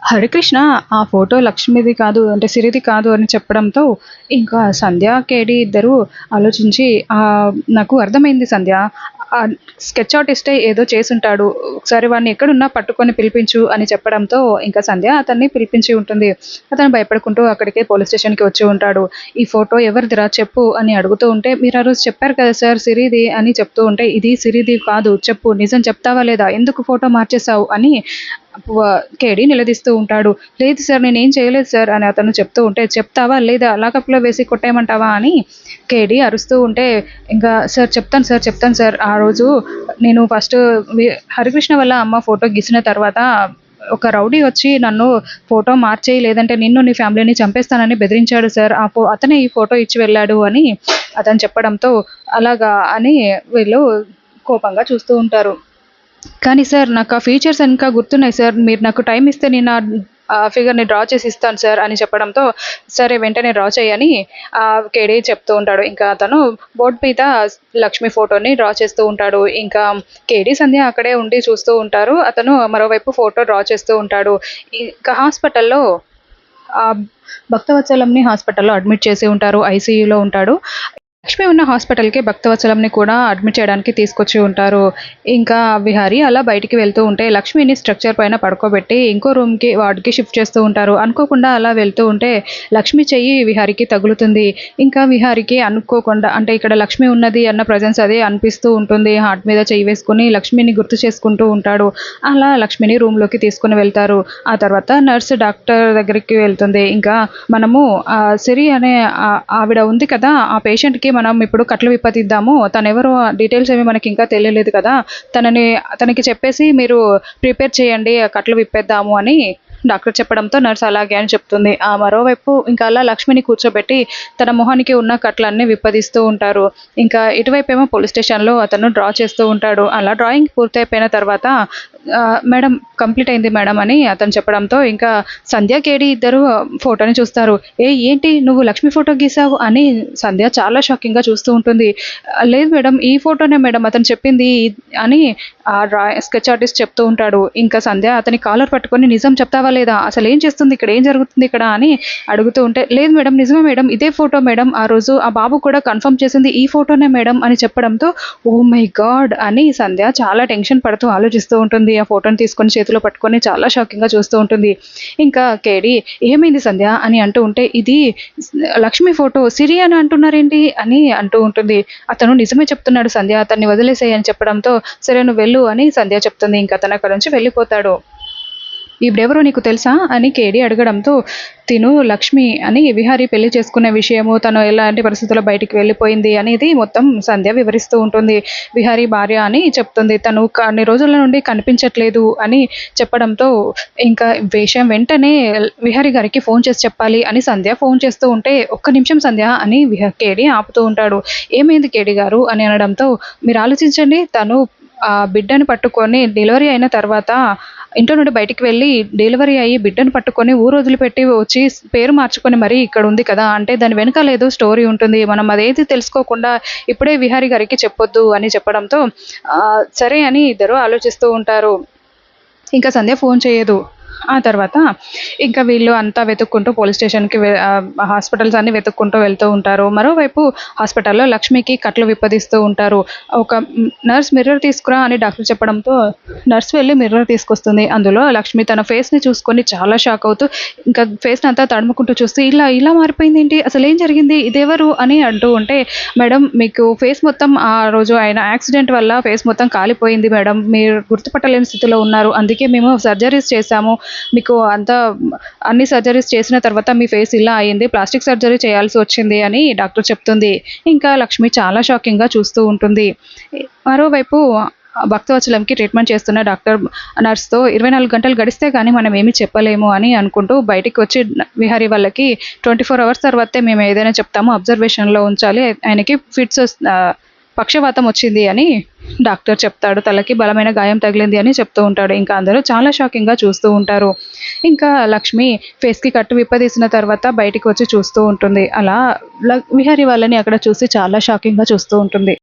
హరికృష్ణ ఆ ఫోటో లక్ష్మిది కాదు అంటే సిరిది కాదు అని చెప్పడంతో ఇంకా సంధ్య, కేడీ ఇద్దరూ ఆలోచించి నాకు అర్థమైంది సంధ్య. స్కెచ్ ఆర్టిస్టే ఏదో చేసుంటాడు. ఒకసారి వాడిని ఎక్కడున్నా పట్టుకొని పిలిపించు అని చెప్పడంతో ఇంకా సంధ్య అతన్ని పిలిపించి ఉంటుంది. అతను భయపడుకుంటూ అక్కడికే పోలీస్ స్టేషన్‌కి వచ్చి ఉంటాడు. "ఈ ఫోటో ఎవరిదిరా చెప్పు" అని అడుగుతూ ఉంటే, "మీరు ఆ రోజు చెప్పారు కదా సార్ సిరిది" అని చెప్తూ ఉంటే, "ఇది సిరిది కాదు చెప్పు నిజం చెప్తావా లేదా? ఎందుకు ఫోటో మార్చేశావు" అని వ కేడీ నిలదీస్తూ ఉంటాడు. "లేదు సార్ నేనేం చేయలేదు సార్" అని అతను చెప్తూ ఉంటే, "చెప్తావా లేదా? లాకప్‌లో వేసి కొట్టేయమంటావా?" అని కేడీ అరుస్తూ ఉంటే, ఇంకా సార్ చెప్తాను సార్. ఆ రోజు నేను ఫస్ట్ వి హరికృష్ణ వాళ్ళ అమ్మ ఫోటో గీసిన తర్వాత ఒక రౌడీ వచ్చి నన్ను ఫోటో మార్చేయి లేదంటే నిన్ను, నీ ఫ్యామిలీని చంపేస్తానని బెదిరించాడు సార్. అతనే ఈ ఫోటో ఇచ్చి వెళ్ళాడు అని అతను చెప్పడంతో, అలాగా అని వీళ్ళు కోపంగా చూస్తూ ఉంటారు. కానీ సార్ నాకు ఆ ఫీచర్స్ ఇంకా గుర్తున్నాయి సార్. మీరు నాకు టైమ్ ఇస్తే నేను ఆ ఫిగర్‌ని డ్రా చేసి ఇస్తాను సార్ అని చెప్పడంతో, సరే వెంటనే డ్రా చెయ్యని కేడీ చెప్తూ ఉంటాడు. ఇంకా అతను బోర్డ్ మీద లక్ష్మి ఫోటోని డ్రా చేస్తూ ఉంటాడు. ఇంకా కేడీ, సంధ్య అక్కడే ఉండి చూస్తూ ఉంటారు. అతను మరోవైపు ఫోటో డ్రా చేస్తూ ఉంటాడు. ఇంకా హాస్పిటల్‌లో ఆహ్, భక్తవత్సలంని హాస్పిటల్‌లో అడ్మిట్ చేసి ఉంటారు. ఐసీయూలో ఉంటాడు. లక్ష్మి ఉన్న హాస్పిటల్‌కి భక్తవత్సలంని కూడా అడ్మిట్ చేయడానికి తీసుకొచ్చి ఉంటారు. ఇంకా విహారీ అలా బయటికి వెళ్తూ ఉంటే లక్ష్మిని స్ట్రెచర్ పైన పడుకోబెట్టి ఇంకో రూమ్‌కి వార్డ్‌కి షిఫ్ట్ చేస్తూ ఉంటారు. అనుకోకుండా అలా వెళ్తూ ఉంటే లక్ష్మి చెయ్యి విహారీకి తగులుతుంది. ఇంకా విహారీకి అనుకోకుండా అంటే ఇక్కడ లక్ష్మి ఉన్నది అన్న ప్రెజెన్స్ అది అనిపిస్తూ ఉంటుంది. హార్ట్ మీద చెయ్యి వేసుకొని లక్ష్మిని గుర్తు చేసుకుంటూ ఉంటాడు. అలా లక్ష్మిని రూమ్‌లోకి తీసుకొని వెళ్తారు. ఆ తర్వాత నర్స్ డాక్టర్ దగ్గరికి వెళ్తుంది. ఇంకా మనము సిరి అనే ఆవిడ ఉంది కదా! ఆ పేషెంట్‌కి మనం ఇప్పుడు కట్లు విప్పతీద్దాము. తనెవరో డీటెయిల్స్ ఏమి మనకింకా తెలియలేదు కదా! తనకి చెప్పేసి మీరు ప్రిపేర్ చేయండి. కట్లు విప్పేద్దాము అని డాక్టర్ చెప్పడంతో నర్స్ అలాగే అని చెప్తుంది. మరోవైపు ఇంకా అలా లక్ష్మిని కూర్చోబెట్టి తన మొహానికి ఉన్న కట్లన్నీ విప్పదీస్తూ ఉంటారు. ఇంకా ఇటువైపేమో పోలీస్ స్టేషన్‌లో అతను డ్రా చేస్తూ ఉంటాడు. అలా డ్రాయింగ్ పూర్తయిపోయిన తర్వాత మేడం కంప్లీట్ అయింది మేడం అని అతను చెప్పడంతో ఇంకా సంధ్య, కేడీ ఇద్దరు ఫోటోని చూస్తారు. ఏంటి నువ్వు లక్ష్మి ఫోటో గీసావు అని సంధ్య చాలా షాకింగ్‌గా చూస్తూ ఉంటుంది. లేదు మేడం ఈ ఫోటోనే మేడం అతను చెప్పింది అని స్కెచ్ ఆర్టిస్ట్ చెప్తూ ఉంటాడు. ఇంకా సంధ్య అతని కాలర్ పట్టుకొని నిజం చెప్తావా లేదా? అసలేం చేస్తుంది ఇక్కడ? ఏం జరుగుతుంది ఇక్కడ? అని అడుగుతూ ఉంటే, లేదు మేడం నిజమే మేడం ఇదే ఫోటో మేడం ఆ రోజు ఆ బాబు కూడా కన్ఫర్మ్ చేసింది ఈ ఫోటోనే మేడం అని చెప్పడంతో, ఓహ్ మై గాడ్! అని సంధ్య చాలా టెన్షన్ పడుతూ ఆలోచిస్తూ ఉంటుంది. ఆ ఫోటోని తీసుకొని చేతిలో పట్టుకొని చాలా షాకింగ్‌గా చూస్తూ ఉంటుంది. ఇంకా కేడీ ఏమైంది సంధ్య అని అంటూ ఉంటే, ఇది లక్ష్మి ఫోటో సిరి అని అంటున్నారేంటి? అని అంటూ ఉంటుంది. అతను నిజమే చెప్తున్నాడు సంధ్య అతన్ని వదిలేసేయ్ అని చెప్పడంతో, సరే నువ్వు వెళ్ళు అని సంధ్య చెప్తుంది. ఇంక అతను అక్కడి నుంచి వెళ్ళిపోతాడు. ఈవిడెవరో నీకు తెలుసా? అని కేడీ అడగడంతో, తిను లక్ష్మి అని విహారీ పెళ్లి చేసుకునే విషయము, తను ఎలాంటి పరిస్థితుల్లో బయటికి వెళ్ళిపోయింది అనేది మొత్తం సంధ్య వివరిస్తూ ఉంటుంది. విహారీ భార్య అని చెప్తుంది. తను అన్ని రోజుల నుండి కనిపించట్లేదు అని చెప్పడంతో, ఇంకా విషయం వెంటనే విహారీ గారికి ఫోన్ చేసి చెప్పాలి అని సంధ్య ఫోన్ చేస్తూ ఉంటే, ఒక్క నిమిషం సంధ్య అని కేడీ ఆపుతూ ఉంటాడు. ఏమైంది కేడీ గారు అని అనడంతో, మీరు ఆలోచించండి తను బిడ్డని పట్టుకొని డెలివరీ అయిన తర్వాత ఇంట్లో నుండి బయటికి వెళ్ళి డెలివరీ అయ్యి బిడ్డను పట్టుకొని ఊరు వదిలిపెట్టి వచ్చి పేరు మార్చుకొని మరీ ఇక్కడ ఉంది కదా! అంటే దాని వెనకాల ఏదో స్టోరీ ఉంటుంది. మనం అదేది తెలుసుకోకుండా ఇప్పుడే విహారీ గారికి చెప్పొద్దు అని చెప్పడంతో సరే అని ఇద్దరు ఆలోచిస్తూ ఉంటారు. ఇంకా సంధ్య ఫోన్ చేయదు. ఆ తర్వాత ఇంకా వీళ్ళు అంతా వెతుక్కుంటూ పోలీస్ స్టేషన్‌కి హాస్పిటల్స్ అన్నీ వెతుక్కుంటూ వెళ్తూ ఉంటారు. మరోవైపు హాస్పిటల్‌లో లక్ష్మికి కట్లు విప్పదీస్తూ ఉంటారు. ఒక నర్స్ మిర్రర్ తీసుకురా అని డాక్టర్ చెప్పడంతో నర్స్ వెళ్లి మిర్రర్ తీసుకొస్తుంది. అందులో లక్ష్మి తన ఫేస్‌ని చూసుకొని చాలా షాక్ అవుతూ ఇంకా ఫేస్‌నంతా తడుముకుంటూ చూస్తూ ఇలా మారిపోయిందేంటి? అసలేం జరిగింది? ఇదెవరు? అని అంటూ ఉంటే, మేడం మీకు ఫేస్ మొత్తం ఆ రోజు అయిన యాక్సిడెంట్ వల్ల ఫేస్ మొత్తం కాలిపోయింది మేడం. మీరు గుర్తుపట్టలేని స్థితిలో ఉన్నారు. అందుకే మేము సర్జరీస్ చేశాము. మీకు అన్ని సర్జరీస్ చేసిన తర్వాత మీ ఫేస్ ఇలా అయింది. ప్లాస్టిక్ సర్జరీ చేయాల్సి వచ్చింది అని డాక్టర్ చెప్తుంది. ఇంకా లక్ష్మి చాలా షాకింగ్‌గా చూస్తూ ఉంటుంది. మరోవైపు భక్తవత్సలంకి ట్రీట్మెంట్ చేస్తున్న డాక్టర్ నర్స్‌తో 24 గంటలు గడిస్తే గానీ మనం ఏమి చెప్పలేము అని అనుకుంటూ బయటికి వచ్చి విహారీ వాళ్ళకి 24 అవర్స్ తర్వాతే మేము ఏదైనా చెప్తాము. అబ్జర్వేషన్‌లో ఉంచాలి. ఆయనకి పక్షవాతం వచ్చింది అని డాక్టర్ చెప్తాడు. తలకి బలమైన గాయం తగిలింది అని చెప్తూ ఉంటాడు. ఇంకా అందరూ చాలా షాకింగ్‌గా చూస్తూ ఉంటారు. ఇంకా లక్ష్మి ఫేస్‌కి కట్టు విప్పదీసిన తర్వాత బయటికి వచ్చి చూస్తూ ఉంటుంది. అలా విహారీ వాళ్ళని అక్కడ చూసి చాలా షాకింగ్‌గా చూస్తూ ఉంటుంది.